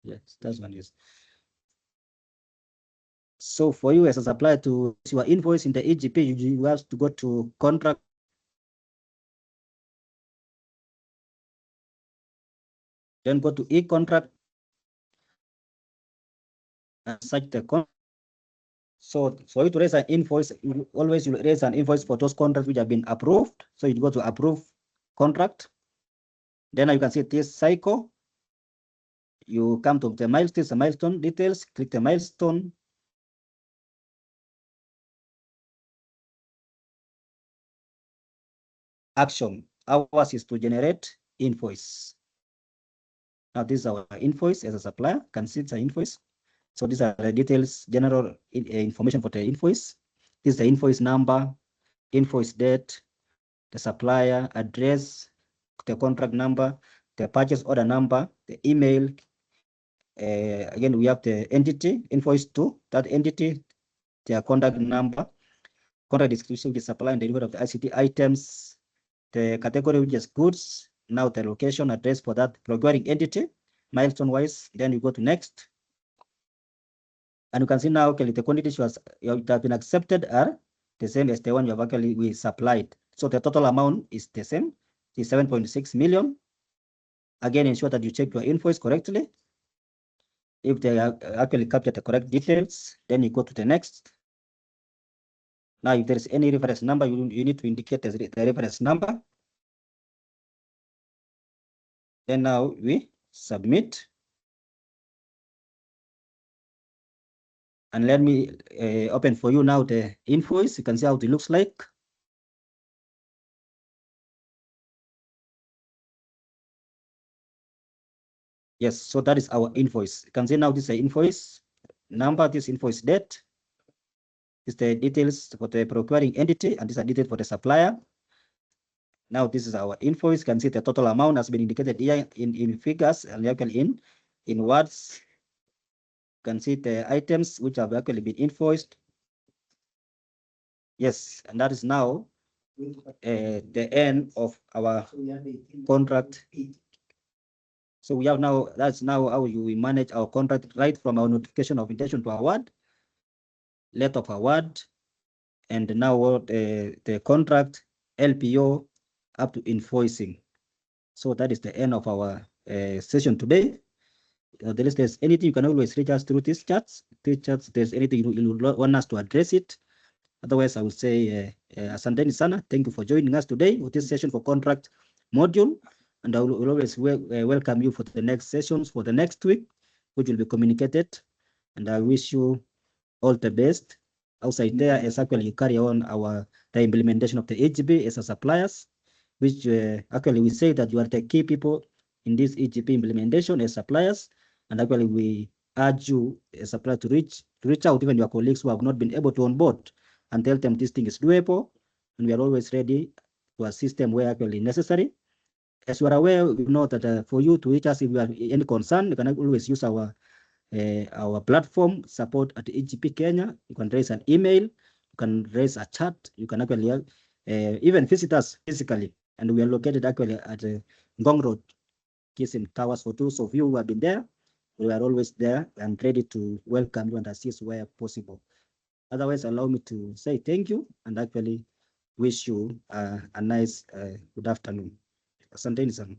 Yes, that's one is. So for you as a supplier to your invoice in the eGP, you have to go to contract. Then go to e-contract and search the contract. So for you to raise an invoice, you always raise an invoice for those contracts which have been approved. So you go to approve contract. Then you can see this cycle. You come to the milestone details, click the milestone. Action. Ours is to generate invoice. Now this is our invoice as a supplier. You can see it's an invoice. So these are the details, general information for the invoice. This is the invoice number, invoice date, the supplier address, the contract number, the purchase order number, the email. Again, we have the entity, invoice to that entity, their contact number, contract description, the supply and delivery of the ICT items, the category which is goods, now the location address for that procuring entity, milestone wise. Then you go to next. And you can see now, okay, the quantities that have been accepted are the same as the one you have we supplied. So the total amount is the same, is 7.6 million. Again, ensure that you check your invoice correctly. If they actually capture the correct details, then you go to the next. Now, if there is any reference number, you need to indicate the reference number. Then now we submit. And let me open for you now the invoice. You can see how it looks like. Yes, so that is our invoice. You can see now this is the invoice number, this invoice date. This is the details for the procuring entity, and these are details for the supplier. Now this is our invoice. You can see the total amount has been indicated here in figures and actually in words. You can see the items which have actually been invoiced. Yes, and that is now the end of our contract. So we have now, that's now how we manage our contract, right from our notification of intention to award, letter of award, and now the contract, LPO, up to invoicing. So that is the end of our session today. If there's anything, you can always reach us through these chats. There's anything you want us to address it. Otherwise, I would say, asanteni sana. Thank you for joining us today with this session for contract module. And I will always welcome you for the next sessions for the next week, which will be communicated. And I wish you all the best outside there as actually you carry on the implementation of the eGP as a suppliers, which actually we say that you are the key people in this eGP implementation as suppliers. And actually we urge you as a supplier to reach out even your colleagues who have not been able to onboard and tell them this thing is doable. And we are always ready to assist them where actually necessary. As you are aware, we know that for you to reach us if you have any concern, you can always use our platform support at eGP Kenya. You can raise an email, you can raise a chat, you can actually even visit us physically. And we are located actually at Ngong Road, Kisim Towers. For those of you who have been there, we are always there and ready to welcome you and assist where possible. Otherwise, allow me to say thank you and actually wish you a nice good afternoon. Asanteni sana.